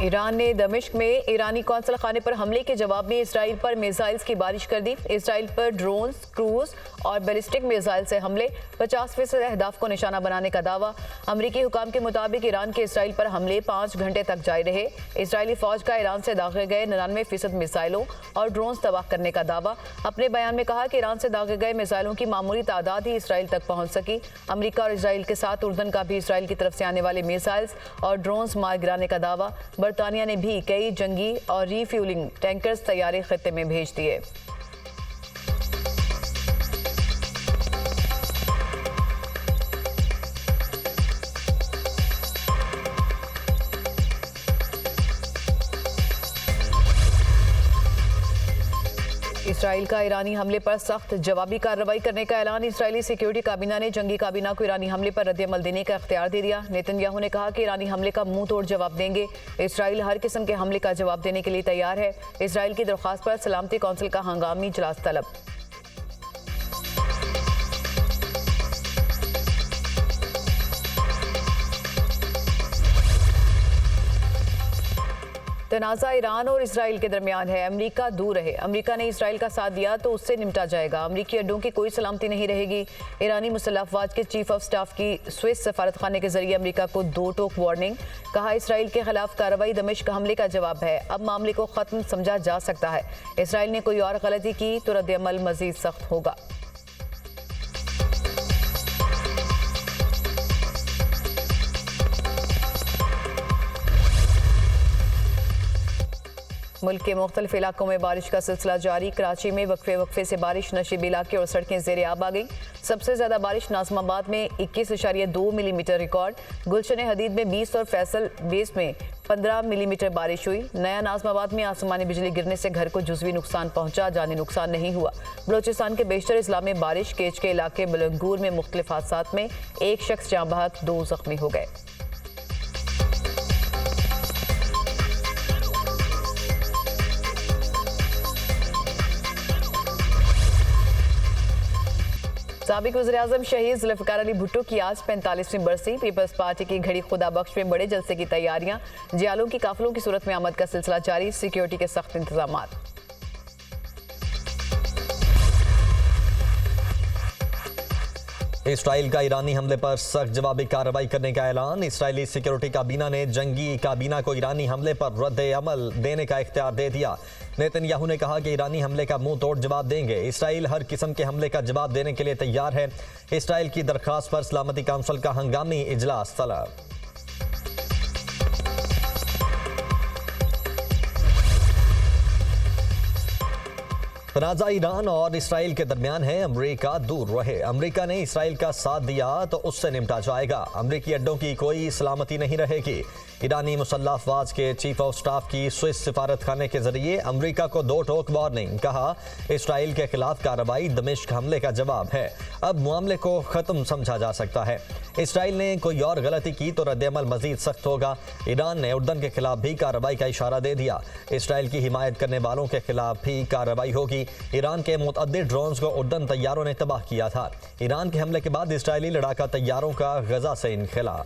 Iran ने दमिश्क में ईरानी कौंसल खाने पर हमले के जवाब में इसराइल पर मिसाइल्स की बारिश कर दी। इसराइल पर ड्रोन्स, क्रूज और बैलिस्टिक मिसाइल से हमले, 50% अहदाफ को निशाना बनाने का दावा। अमरीकी हुकाम के मुताबिक ईरान के इसराइल पर हमले 5 घंटे तक जारी रहे। इसराइली फौज का ईरान से दागे गए 99% मिसाइलों और ड्रोन्स तबाह करने का दावा। अपने बयान में कहा कि ईरान से दागे गए मिसाइलों की मामूली तादाद ही इसराइल तक पहुंच सकी। अमरीका और इसराइल के साथ उर्दन का भी इसराइल की तरफ से आने वाले मिसाइल्स और ड्रोन्स मार गिराने का दावा। बरतानिया ने भी कई जंगी और रीफ्यूलिंग टैंकर्स तैयारी खत्ते में भेज दिए। इसराइल का ईरानी हमले पर सख्त जवाबी कार्रवाई करने का ऐलान। इसराइली सिक्योरिटी काबीना ने जंगी काबीना को ईरानी हमले पर रद्द-ए-अमल देने का इख्तियार दे दिया। नेतन्याहू ने कहा कि ईरानी हमले का मुंह तोड़ जवाब देंगे। इसराइल हर किस्म के हमले का जवाब देने के लिए तैयार है। इसराइल की दरख्वास्त पर सलामती कौंसिल का हंगामी इजलास तलब। तनाज़ा ईरान और इसराइल के दरमियान है। अमेरिका दूर रहे। अमेरिका ने इसराइल का साथ दिया तो उससे निपटा जाएगा। अमेरिकी अड्डों की कोई सलामती नहीं रहेगी। ईरानी मुसल्लह अफवाज के चीफ ऑफ स्टाफ की स्विस सफारत खाने के जरिए अमेरिका को 2 टोक वार्निंग। कहा, इसराइल के खिलाफ कार्रवाई दमिश्क हमले का जवाब है। अब मामले को खत्म समझा जा सकता है। इसराइल ने कोई और गलती की तो रद्द-ए-अमल मजीद सख्त होगा। मुल्क के मुख्तलिफ इलाकों में बारिश का सिलसिला जारी। कराची में वक्फे से बारिश, नशीबी इलाके और सड़कें ज़ेरे आब आ गई। सबसे ज़्यादा बारिश नाज़िमाबाद में 21.2 मिलीमीटर रिकॉर्ड। गुलशन हदीद में 20 और फैसल वेस्ट में 15 मिलीमीटर बारिश हुई। नया नाज़िमाबाद में आसमानी बिजली गिरने से घर को जुज़वी नुकसान पहुंचा, जानी नुकसान नहीं हुआ। बलोचिस्तान के बेशतर अजला में बारिश। केच के इलाके बलंगूर में मुख्तलिफ हादसात में 1 शख्स जाँ बहक, 2 जख्मी हो गए। साबिक वज़ीर-ए-आज़म शहीद ज़ुल्फ़िकार अली भुट्टो की आज 45वीं बरसी। पीपल्स पार्टी की घड़ी खुदा बख्श में बड़े जलसे की तैयारियां। जियालों की काफिलों की सूरत में आमद का सिलसिला जारी। सिक्योरिटी के सख्त इंतजामात। इसराइल का ईरानी हमले पर सख्त जवाबी कार्रवाई करने का ऐलान। इसराइली सिक्योरिटी काबीना ने जंगी काबीना को ईरानी हमले पर रद्द-ए-अमल देने का इख्तियार दे दिया। नेतन्याहू ने कहा कि ईरानी हमले का मुंह तोड़ जवाब देंगे। इसराइल हर किस्म के हमले का जवाब देने के लिए तैयार है। इसराइल की दरख्वास्त पर सलामती काउंसिल का हंगामी इजलास तलब। तनाज़ा ईरान और इसराइल के दरमियान है। अमेरिका दूर रहे। अमेरिका ने इसराइल का साथ दिया तो उससे निपटा जाएगा। अमेरिकी अड्डों की कोई सलामती नहीं रहेगी। ईरानी मुसल्लह अफवाज के चीफ ऑफ स्टाफ की स्विस सफारत खाने के जरिए अमेरिका को 2 टोक वार्निंग। कहा, इसराइल के खिलाफ कार्रवाई दमिश्क हमले का जवाब है। अब मामले को ख़त्म समझा जा सकता है। इसराइल ने कोई और गलती की तो रद्द-ए-अमल मजीद सख्त होगा। ईरान ने उर्दन के खिलाफ भी कार्रवाई का इशारा दे दिया। इसराइल की हिमायत करने वालों के खिलाफ भी कार्रवाई होगी। ईरान के मुतअद्दिद ड्रोन्स को उर्दन तैयारों ने तबाह किया था। ईरान के हमले के बाद इसराइली लड़ाका तैयारों का गजा से इनखला।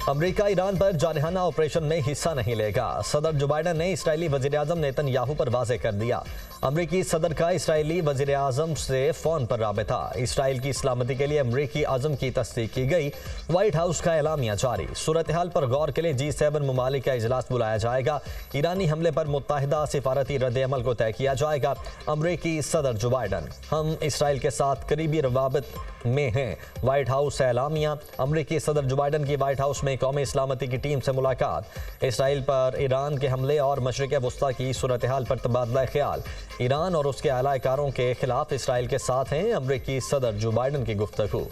अमेरिका ईरान पर जारहाना ऑपरेशन में हिस्सा नहीं लेगा। सदर जो बाइडन ने इसराइली वज़ीर-ए-आज़म नेतन्याहू पर वाज़ेह कर दिया। अमरीकी सदर का इसराइली वज़ीर-ए-आज़म से फ़ोन पर राबिता। इसराइल की सलामती के लिए अमरीकी आज़म की तस्दीक की गई। व्हाइट हाउस का एलामिया जारी। सूरत हाल पर गौर के लिए G7 ममालिक का इजलास बुलाया जाएगा। ईरानी हमले पर मुत्तहिदा सिफारती रद्द-ए-अमल को तय किया जाएगा। अमरीकी सदर जो बाइडन, हम इसराइल के साथ करीबी रवाबित में हैं। व्हाइट हाउस एलामिया। अमरीकी सदर जो बाइडन की व्हाइट हाउस में कौमी सलामती की टीम से मुलाकात। इसराइल पर ईरान के हमले और मशरिक़ वस्ता की सूरत हाल पर तबादला ख्याल। ईरान और उसके आलाकारों के खिलाफ इसराइल के साथ हैं अमरीकी सदर जो बाइडन की गुफ्तगू।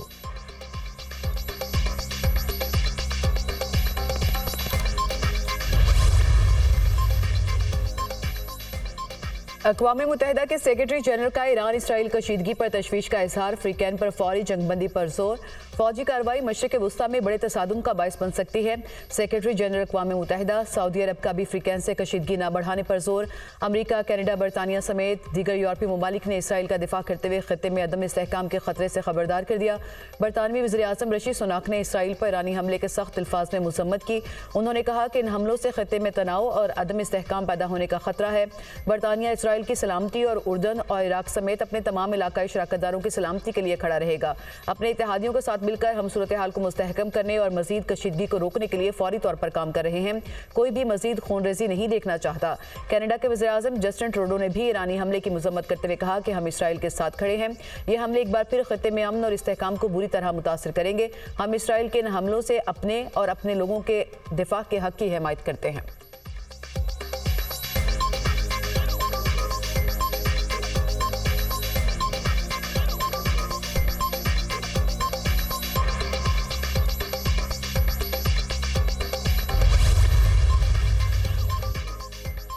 अक़वाम मुत्तहिदा के सेक्रेटरी जनरल का ईरान इसराइल कशीदगी पर तशवीश का इजहार। फ्रीकैन पर फौरी जंगबंदी पर जोर। फौजी कार्रवाई मशरिक़ वुस्ता में बड़े तसादुम का बायस बन सकती है। सेक्रेटरी जनरल अक़वाम मुत्तहिदा सऊदी अरब का भी फ्रीकेंस से कशीदगी न बढ़ाने पर जोर। अमरीका, कनाडा, बरतानिया समेत दीगर यूरोपीय ममालिक ने इसराइल का दिफा करते हुए खत्ते में अदम इस्तेहकाम के खतरे से खबरदार कर दिया। बरतानवी वज़ीर आज़म ऋषि सुनाक ने इसराइल पर ईरानी हमले के सख्त अल्फाज में मज़म्मत की। उन्होंने कहा कि इन हमलों से खत्ते में तनाव और अदम इस्तेहकाम पैदा होने का खतरा है। बरतानिया इसराइल की सलामती और उर्दन और इराक समेत अपने तमाम इलाकाई शराकतदारों की सलामती के लिए खड़ा रहेगा। अपने इत्तेहादियों के साथ मिलकर हम सूरत हाल को मुस्तहकम करने और मजीद कशीदगी को रोकने के लिए फौरी तौर पर काम कर रहे हैं। कोई भी मजीद खूनरेजी नहीं देखना चाहता। कनाडा के वज़ीर आज़म जस्टिन ट्रूडो ने भी ईरानी हमले की मज़म्मत करते हुए कहा कि हम इसराइल के साथ खड़े हैं। ये हमले एक बार फिर खत्ते में अमन और इस्तेहकाम को बुरी तरह मुतासिर करेंगे। हम इसराइल के इन हमलों से अपने और अपने लोगों के दिफा के हक की हिमायत करते हैं।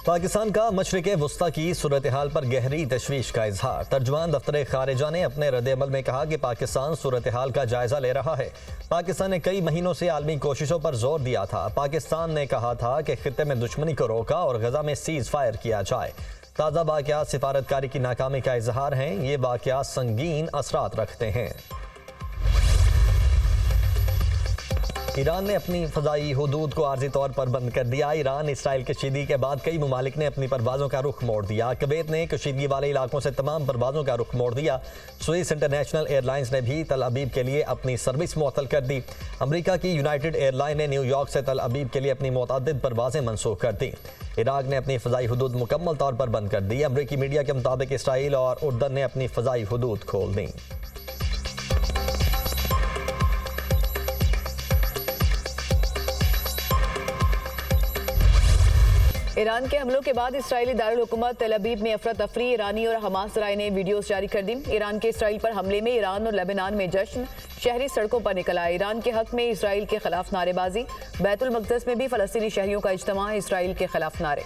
पाकिस्तान का मशरिक़ वुस्ता की सूरत हाल पर गहरी तशवीश का इजहार। तर्जुमान दफ्तर खारिजा ने अपने रद्द-ए-अमल में कहा कि पाकिस्तान सूरत हाल का जायजा ले रहा है। पाकिस्तान ने कई महीनों से आलमी कोशिशों पर जोर दिया था। पाकिस्तान ने कहा था कि खित्ते में दुश्मनी को रोका और गजा में सीज फायर किया जाए। ताज़ा वाक़यात सिफारतकारी की नाकामी का इजहार हैं। ये वाक़यात संगीन असरात रखते हैं। ईरान ने अपनी फ़ज़ाई हुदूद को आर्जी तौर पर बंद कर दिया। ईरान इसराइल कशीदगी के बाद कई ममालिक ने अपनी परवाज़ों का रुख मोड़ दिया। कुवैत ने कशीदगी वाले इलाकों से तमाम परवाज़ों का रुख मोड़ दिया। स्विस इंटरनेशनल एयरलाइंस ने भी तल अबीब के लिए अपनी सर्विस मुअत्तल कर दी। अमरीका की यूनाइटेड एयरलाइन ने न्यूयॉर्क से तल अबीब के लिए अपनी मुतअद्दिद परवाज़ें मनसूख कर दी। इराक ने अपनी फ़ज़ाई हुदूद मुकम्मल तौर पर बंद कर दी। अमरीकी मीडिया के मुताबिक इसराइल और उर्दन ने अपनी फ़ज़ाई हुदूद खोल दी। ईरान के हमलों के बाद इसराइली दारुल हुकूमत तेल अबीब में अफरा तफरी। ईरानी और हमास जराए ने वीडियोस जारी कर दी। ईरान के इसराइल पर हमले में ईरान और लेबनान में जश्न। शहरी सड़कों पर निकल आए। ईरान के हक में इसराइल के खिलाफ नारेबाजी। बैतुल मक़दस में भी फ़लस्तीनी शहरियों का इज्तिमा। इसराइल के खिलाफ नारे।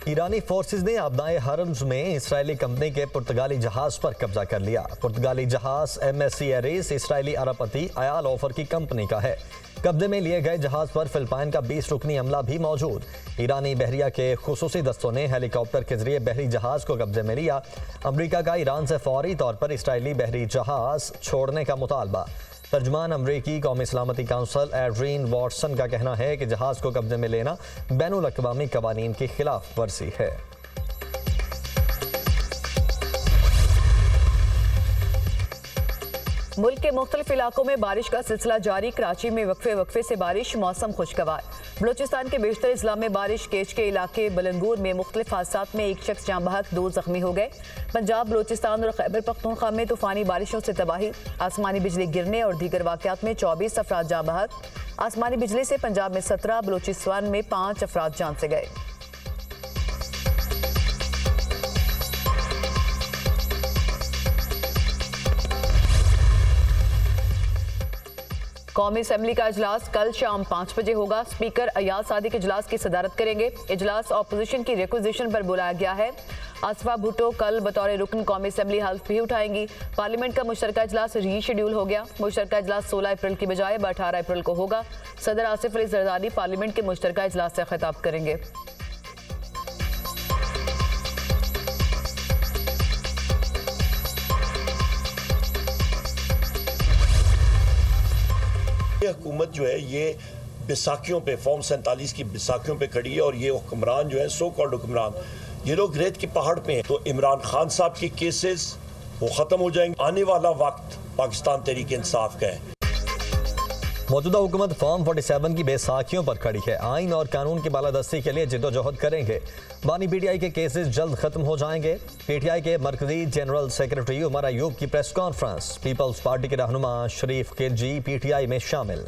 ईरानी फोर्सेज ने आबनाए हरम्स में इसराइली कंपनी के पुर्तगाली जहाज पर कब्जा कर लिया। पुर्तगाली जहाज MSC एरिस इसराइली अरबपति अयाल ओफर की कंपनी का है। कब्जे में लिए गए जहाज पर फिलिपाइन का 20 रुकनी अमला भी मौजूद। ईरानी बहरिया के खुसूसी दस्तों ने हेलीकॉप्टर के जरिए बहरी जहाज को कब्जे में लिया। अमरीका का ईरान से फौरी तौर पर इसराइली बहरी जहाज छोड़ने का मुतालबा। तर्जुमान अमरीकी कौमी सलामती काउंसिल एड्रीन वॉटसन का कहना है कि जहाज को कब्जे में लेना बैनुल अक़वामी कवानीन की खिलाफ वर्जी है। मुल्क के मुख्तलिफ इलाकों में बारिश का सिलसिला जारी। कराची में वक्फे से बारिश, मौसम खुशगवार। बलोचिस्तान के बेशतर अजला में बारिश। केच के इलाके बलंगूर में मुख्तलिफ हादसात में एक शख्स जाँ बहक, 2 जख्मी हो गए। पंजाब, बलोचिस्तान और खैबर पख्तूनख्वा में तूफानी बारिशों से तबाही। आसमानी बिजली गिरने और दीगर वाक़यात में 24 अफराद जाँ बहक। आसमानी बिजली से पंजाब में 17, बलोचिस्तान में 5 अफराद जान से गए। कौमी असेंबली का इजलास कल शाम 5 बजे होगा। स्पीकर अयाज सादिक इजलास की सदारत करेंगे। इजलास ऑपोजिशन की रिक्वेजिशन पर बुलाया गया है। आसफा भुट्टो कल बतौर रुकन कौमी असेंबली हल्फ भी उठाएंगी। पार्लियामेंट का मुश्तरका इजलास रीशेड्यूल हो गया। मुश्तरका इजलास 16 अप्रैल की बजाय 18 अप्रैल को होगा। सदर आसिफ अली जरदारी पार्लियामेंट के मुश्तरका इजलास से खिताब करेंगे। हुकूमत जो है ये बैसाखियों पे फॉर्म 47 की बैसाखियों पे खड़ी है और ये हुक्मरान जो है सो कॉल्ड हुक्मरान ये लोग रेत के पहाड़ पे हैं। तो इमरान खान साहब के केसेस वो ख़त्म हो जाएंगे। आने वाला वक्त पाकिस्तान तहरीक इंसाफ का है। मौजूदा हुकूमत फॉर्म 47 की बैसाखियों पर खड़ी है। आइन और कानून की बालादस्ती के लिए जिद्दोजहद करेंगे। बानी PTI के केसेस जल्द खत्म हो जाएंगे। PTI के मरकजी जनरल सेक्रेटरी उमर अयूब की प्रेस कॉन्फ्रेंस। पीपल्स पार्टी के रहनुमा शरीफ खिलजी PTI में शामिल।